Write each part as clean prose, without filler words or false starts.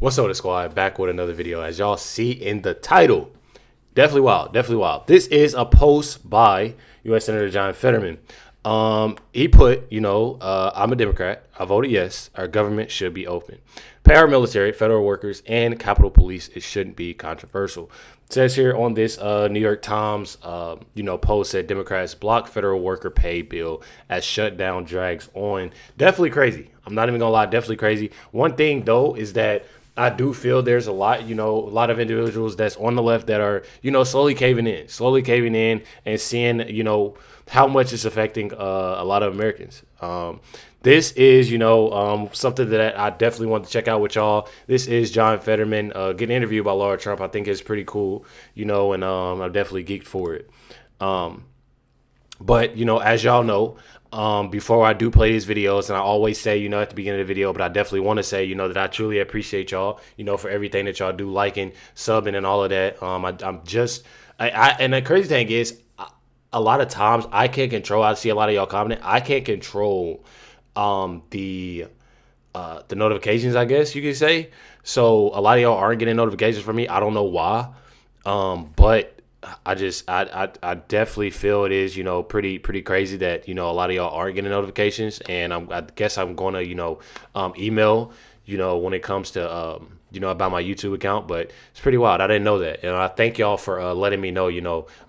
What's up, the squad? Back with another video. As y'all see in the title, definitely wild, definitely wild. This is a post by U.S. Senator John Fetterman. He put, I'm a Democrat. I voted yes. Our government should be open. Pay our military, federal workers, and Capitol Police. It shouldn't be controversial. It says here on this New York Times, post that Democrats block federal worker pay bill as shutdown drags on. Definitely crazy. I'm not even gonna lie. Definitely crazy. One thing though is that I do feel there's a lot of individuals that's on the left that are, slowly caving in and seeing, how much it's affecting a lot of Americans. This is, something that I definitely want to check out with y'all. This is John Fetterman getting interviewed by Laura Trump. I think it's pretty cool, and I'm definitely geeked for it. But, as y'all know, before I do play these videos, and I always say, at the beginning of the video, but I definitely want to say, that I truly appreciate y'all, for everything that y'all do, liking, subbing, and all of that. And the crazy thing is, a lot of times I can't control. I see a lot of y'all commenting. I can't control the notifications, I guess you could say. So a lot of y'all aren't getting notifications from me. I don't know why, but I definitely feel it is, pretty crazy that, a lot of y'all aren't getting notifications. And I guess I'm going to, email, when it comes to, about my YouTube account. But it's pretty wild. I didn't know that. And I thank y'all for letting me know,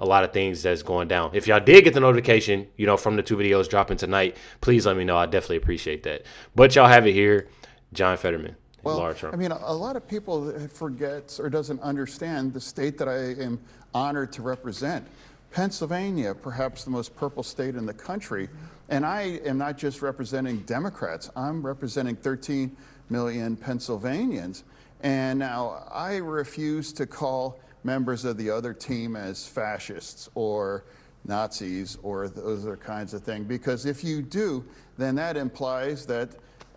a lot of things that's going down. If y'all did get the notification, from the 2 videos dropping tonight, please let me know. I definitely appreciate that. But y'all have it here, John Fetterman. Well, Laura Trump. I mean, a lot of people forgets or doesn't understand the state that I am honored to represent. Pennsylvania, perhaps the most purple state in the country. And I am not just representing Democrats. I'm representing 13 million Pennsylvanians. And now I refuse to call members of the other team as fascists or Nazis or those other kinds of things. Because if you do, then that implies that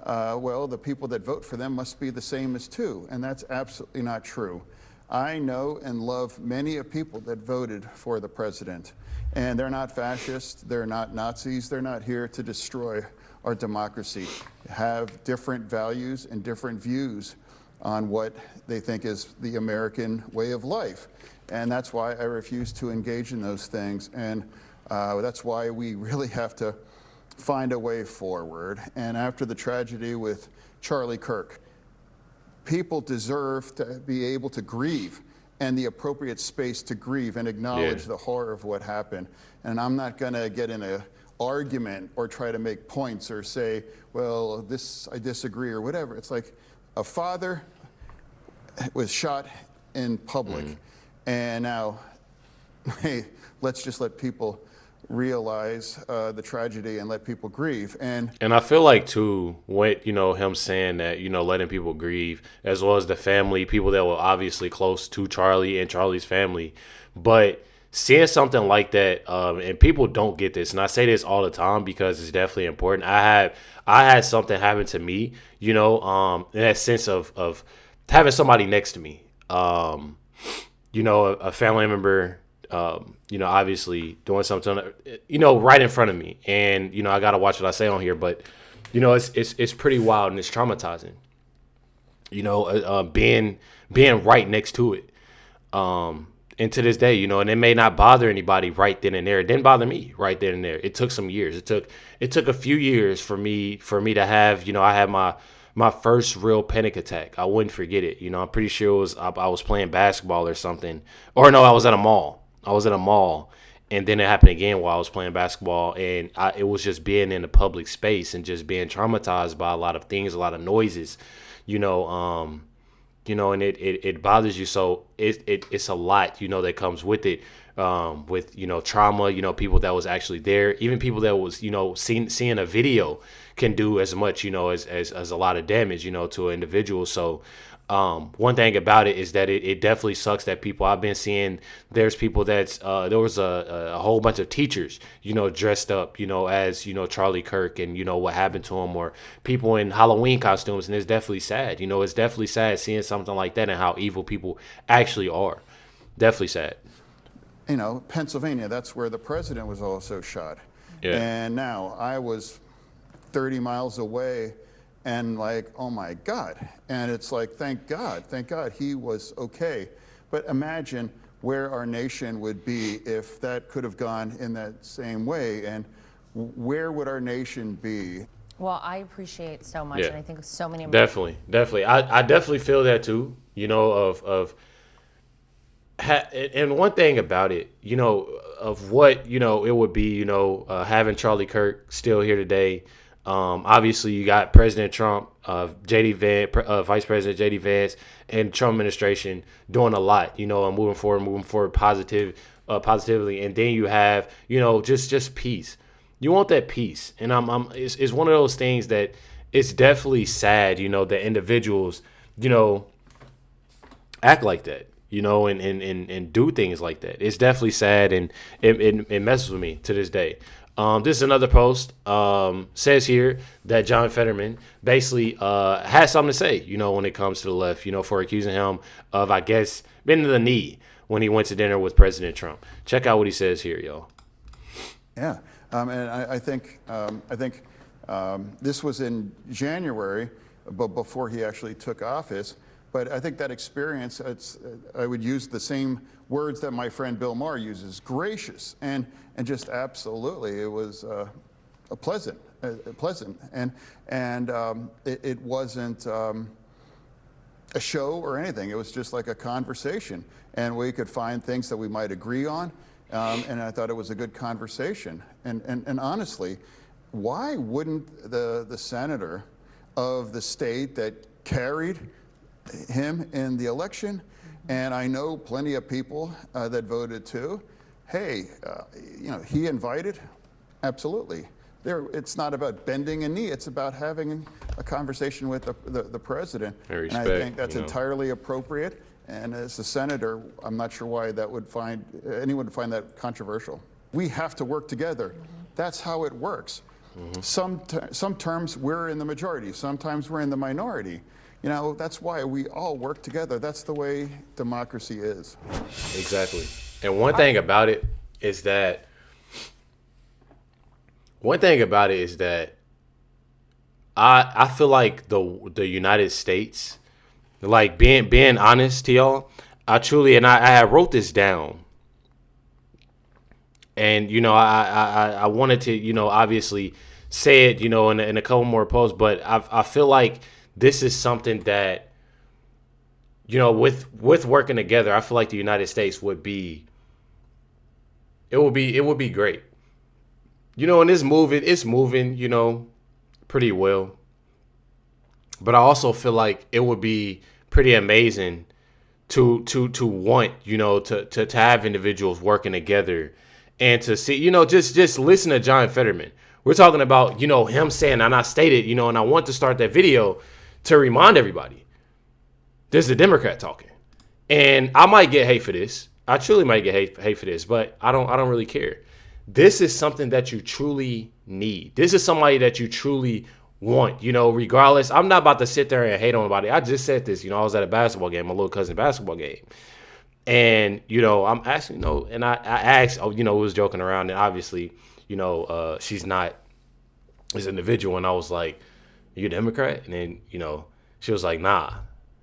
the people that vote for them must be the same as too, and that's absolutely not true. I know and love many of people that voted for the president, and they're not fascists, they're not Nazis, they're not here to destroy our democracy. Have different values and different views on what they think is the American way of life, and that's why I refuse to engage in those things, and that's why we really have to find a way forward. And after the tragedy with Charlie Kirk, people deserve to be able to grieve and the appropriate space to grieve and acknowledge the horror of what happened. And I'm not going to get in an argument or try to make points or say, well, this I disagree or whatever. It's like a father was shot in public. And now, hey, let's just let people realize the tragedy and let people grieve. And I feel like too, what him saying that, letting people grieve, as well as the family, people that were obviously close to Charlie and Charlie's family, but seeing something like that, and people don't get this, and I say this all the time because it's definitely important. I had something happen to me, in that sense of having somebody next to me, a family member, obviously doing something, right in front of me. And, I got to watch what I say on here, but, it's pretty wild and it's traumatizing, being right next to it. And to this day, and it may not bother anybody right then and there. It didn't bother me right then and there. It took some years. It took a few years for me to have, I had my first real panic attack. I wouldn't forget it. I'm pretty sure I was playing basketball or something. Or no, I was at a mall. And then it happened again while I was playing basketball. And it was just being in a public space and just being traumatized by a lot of things, a lot of noises, and it bothers you. So it's a lot, that comes with it, with, trauma, people that was actually there, even people that was, seeing a video can do as much, as a lot of damage, to an individual. So, one thing about it is that it definitely sucks that people I've been seeing, there's people that's, there was a whole bunch of teachers, dressed up, as, Charlie Kirk and, what happened to him, or people in Halloween costumes. And it's definitely sad, it's definitely sad seeing something like that and how evil people actually are. Definitely sad. Pennsylvania, that's where the president was also shot. Yeah. And now I was 30 miles away and like, oh my God. And it's like, thank God he was okay. But imagine where our nation would be if that could have gone in that same way. And where would our nation be? Well, I appreciate so much, Yeah. and I think so many. Definitely. I definitely feel that too. And one thing about it, of what it would be, having Charlie Kirk still here today. Obviously, you got President Trump, Vice President JD Vance, and Trump administration doing a lot, and moving forward positively. And then you have, just peace. You want that peace, and it's one of those things that it's definitely sad, that individuals, act like that, and do things like that. It's definitely sad, and it messes with me to this day. This is another post. Says here that John Fetterman basically has something to say, when it comes to the left, for accusing him of, I guess, bending the knee when he went to dinner with President Trump. Check out what he says here, y'all. Yeah, and I think this was in January, but before he actually took office. But I think that experience, I would use the same words that my friend Bill Maher uses: gracious, and just absolutely, it was pleasant, and it wasn't a show or anything. It was just like a conversation, and we could find things that we might agree on. And I thought it was a good conversation. And honestly, why wouldn't the senator of the state that carried him in the election, and I know plenty of people that voted too, hey, he invited? Absolutely. It's not about bending a knee. It's about having a conversation with the president. And I think that's entirely appropriate. And as a senator, I'm not sure why anyone would find that controversial. We have to work together. That's how it works. Some terms we're in the majority. Sometimes we're in the minority. That's why we all work together. That's the way democracy is. Exactly. And one thing about it is that I feel like the United States, like being honest to y'all, I wrote this down. And, I wanted to, obviously say it, in a couple more posts, but I feel like this is something that, with working together, I feel like the United States would be great. And it's moving, pretty well. But I also feel like it would be pretty amazing to want, to have individuals working together and to see, just listen to John Fetterman. We're talking about, him saying, and I stated, and I want to start that video to remind everybody, this is a Democrat talking. And I might get hate for this. I truly might get hate for this, but I don't really care. This is something that you truly need. This is somebody that you truly want, regardless. I'm not about to sit there and hate on anybody. I just said this, I was at a basketball game, my little cousin's basketball game. And, I'm asking, and I asked, we was joking around, and obviously, she's not this individual. And I was like, "You a Democrat?" And then, she was like, Nah,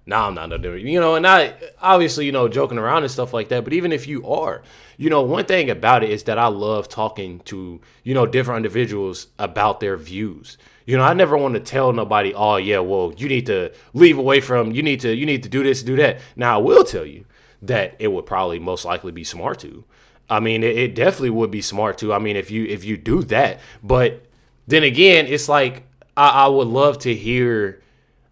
I'm not no Democrat. And I obviously, joking around and stuff like that. But even if you are, one thing about it is that I love talking to, different individuals about their views. I never want to tell nobody, oh yeah, well, you need to leave away from, you need to do this, do that. Now I will tell you that it would probably most likely be smart to. I mean, it definitely would be smart to. I mean, if you do that, but then again, it's like I would love to hear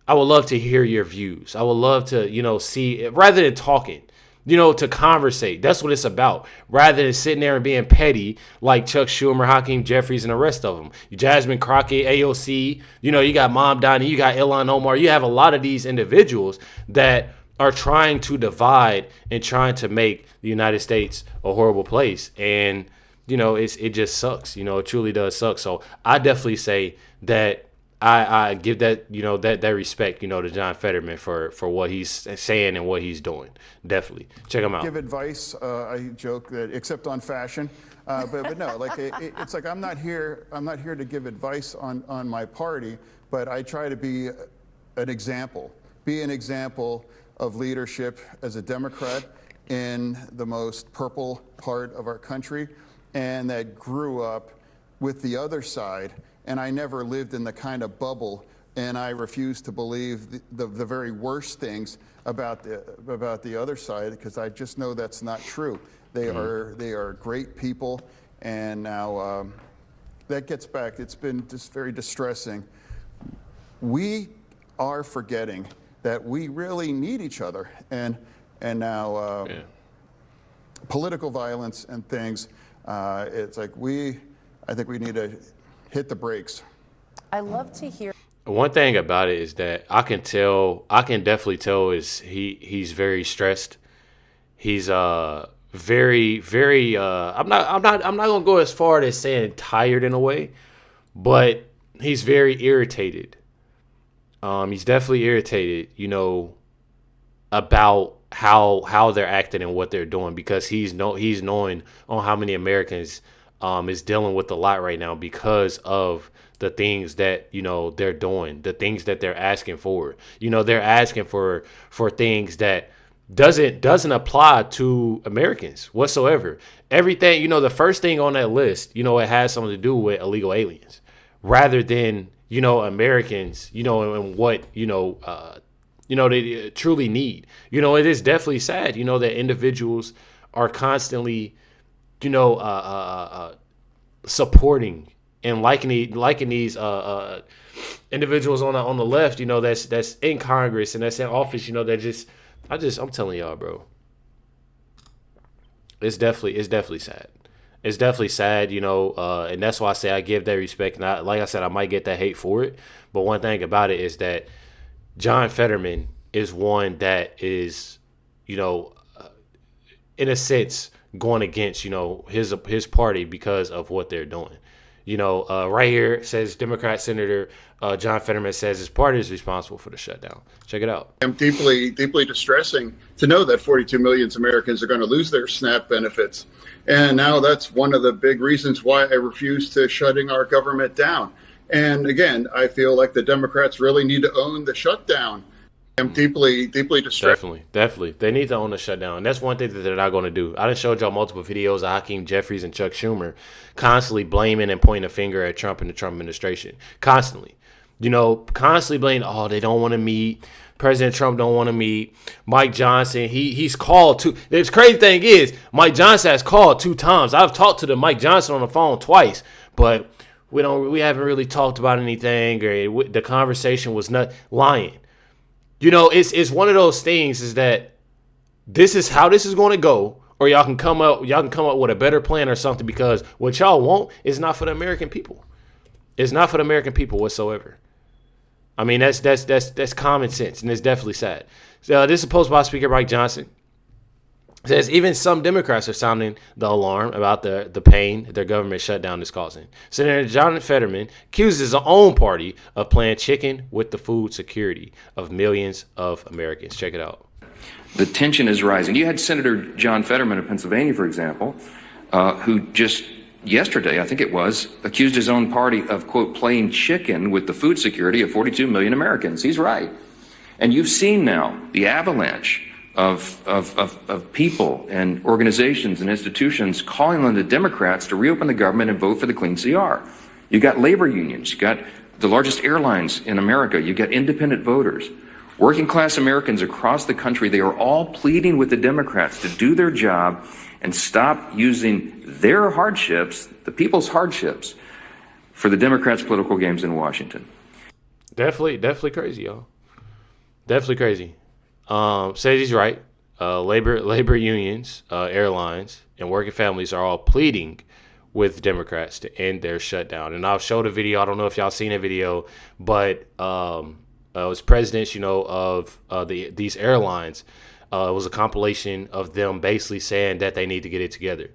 your views. I would love to, see, rather than talking, to conversate. That's what it's about. Rather than sitting there and being petty like Chuck Schumer, Hakeem Jeffries, and the rest of them. Jasmine Crockett, AOC, you got Mom Donnie, you got Ilhan Omar. You have a lot of these individuals that are trying to divide and trying to make the United States a horrible place. And, it just sucks. It truly does suck. So I definitely say that I give that, that respect, to John Fetterman for what he's saying and what he's doing. Definitely. Check him out. Give advice. I joke that, except on fashion, But no, like it's like I'm not here to give advice on my party, but I try to be an example of leadership as a Democrat in the most purple part of our country, and that grew up with the other side. And I never lived in the kind of bubble, and I refuse to believe the very worst things about the other side, because I just know that's not true. They are great people, and now that gets back. It's been just very distressing. We are forgetting that we really need each other, and now political violence and things. It's like I think we need to hit the brakes. I love to hear. One thing about it is that I can definitely tell is he's very stressed. He's very, very I'm not gonna go as far as saying tired in a way, but he's very irritated. He's definitely irritated, about how they're acting and what they're doing, because he's knowing on how many Americans is dealing with a lot right now because of the things that they're doing, the things that they're asking for. They're asking for things that doesn't apply to Americans whatsoever. Everything, the first thing on that list, it has something to do with illegal aliens, rather than Americans, and what they truly need. It is definitely sad, that individuals are constantly, supporting and liking these individuals on the left, that's in Congress and that's in office, I'm telling y'all, bro. It's definitely sad. It's definitely sad, and that's why I say I give that respect. And like I said, I might get that hate for it. But one thing about it is that John Fetterman is one that is, in a sense, going against, his party because of what they're doing. Right here it says Democrat Senator John Fetterman says his party is responsible for the shutdown. Check it out. Deeply, deeply distressing to know that 42 million Americans are going to lose their SNAP benefits. And now that's one of the big reasons why I refuse to shutting our government down. And again, I feel like the Democrats really need to own the shutdown. I'm deeply, deeply distressed. Definitely. They need to own the shutdown. And that's one thing that they're not going to do. I done showed y'all multiple videos of Hakeem Jeffries and Chuck Schumer constantly blaming and pointing a finger at Trump and the Trump administration. Constantly. Constantly blaming, they don't want to meet. President Trump don't want to meet. Mike Johnson, he's called two. The crazy thing is, Mike Johnson has called 2 times. I've talked to Mike Johnson on the phone twice, but we haven't really talked about anything, or the conversation was not lying. It's one of those things is that this is how this is going to go, or y'all can come up with a better plan or something, because what y'all want is not for the American people. It's not for the American people whatsoever. I mean, that's common sense, and it's definitely sad. So this is posted by Speaker Mike Johnson. It says even some Democrats are sounding the alarm about the pain their government shutdown is causing. Senator John Fetterman accuses his own party of playing chicken with the food security of millions of Americans. Check it out. The tension is rising. You had Senator John Fetterman of Pennsylvania, for example, who just yesterday, I think it was, accused his own party of, quote, playing chicken with the food security of 42 million Americans. He's right. And you've seen now the avalanche of people and organizations and institutions calling on the Democrats to reopen the government and vote for the clean CR. You got labor unions, you got the largest airlines in America, you got independent voters, working class Americans across the country. They are all pleading with the Democrats to do their job and stop using their hardships, the people's hardships, for the Democrats' political games in Washington. Definitely crazy, y'all. Definitely crazy. Says he's right. Labor unions, airlines, and working families are all pleading with Democrats to end their shutdown. And I'll show the video. I don't know if y'all seen the video, but it was presidents, of these airlines. It was a compilation of them basically saying that they need to get it together.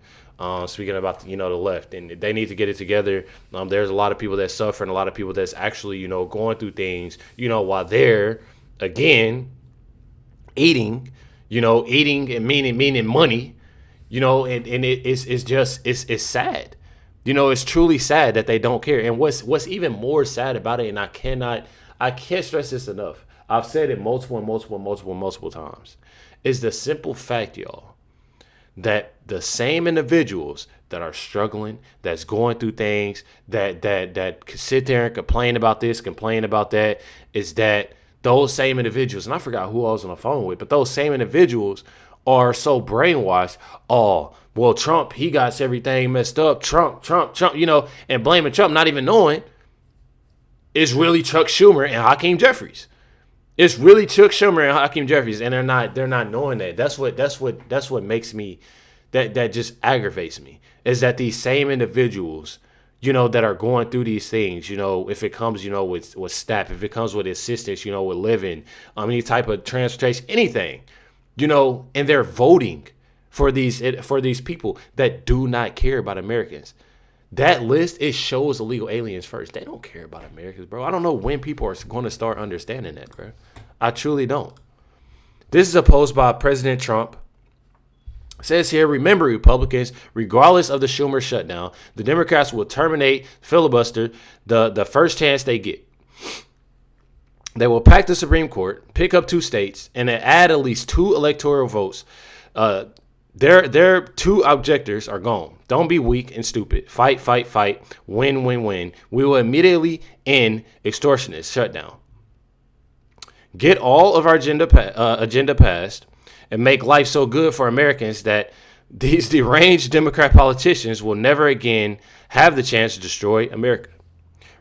Speaking about the left, and they need to get it together. There's a lot of people that suffer, and a lot of people that's actually going through things while they're again eating and meaning money, You know, and it's just it's sad. You know, it's truly sad that they don't care. And what's even more sad about it, and I can't stress this enough. I've said it multiple times. Is the simple fact, y'all, that the same individuals that are struggling, that's going through things, that sit there and complain about this, complain about that, is that those same individuals, and I forgot who I was on the phone with, but those same individuals are so brainwashed. Oh, well, Trump, he got everything messed up. Trump, you know, and blaming Trump, not even knowing it's really Chuck Schumer and Hakeem Jeffries. It's really Chuck Schumer and Hakeem Jeffries, and they're not knowing that. That's what makes me, that just aggravates me, is that these same individuals, you know, that are going through these things, you know, if it comes, you know, with staff, if it comes with assistance, you know, with living, any type of transportation, anything, you know, and they're voting for these people that do not care about Americans. That list, it shows illegal aliens first. They don't care about Americans, bro. I don't know when people are going to start understanding that, bro. I truly don't. This is a post by President Trump. It says here, remember, Republicans, regardless of the Schumer shutdown, the Democrats will terminate filibuster the first chance they get. They will pack the Supreme Court, pick up 2 states, and then add at least 2 electoral votes. Their 2 objectives are gone. Don't be weak and stupid. Fight, fight, fight. Win, win, win. We will immediately end extortionist shutdown. Get all of our agenda passed and make life so good for Americans that these deranged Democrat politicians will never again have the chance to destroy America.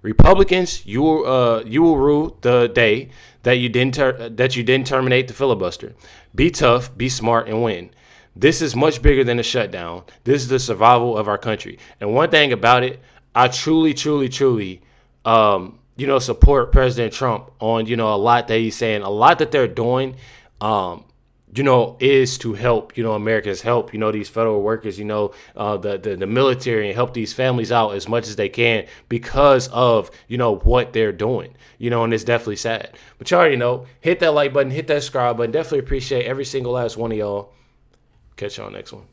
Republicans, you will rule the day that you didn't terminate the filibuster. Be tough, be smart, and win. This is much bigger than a shutdown. This is the survival of our country. And one thing about it, I truly, you know, support President Trump on, you know, a lot that he's saying, a lot that they're doing, you know, is to help, you know, Americans, help, you know, these federal workers, you know, the military, and help these families out as much as they can because of, you know, what they're doing, you know, and it's definitely sad. But you already know, hit that like button, hit that subscribe button. Definitely appreciate every single last one of y'all. Catch y'all next one.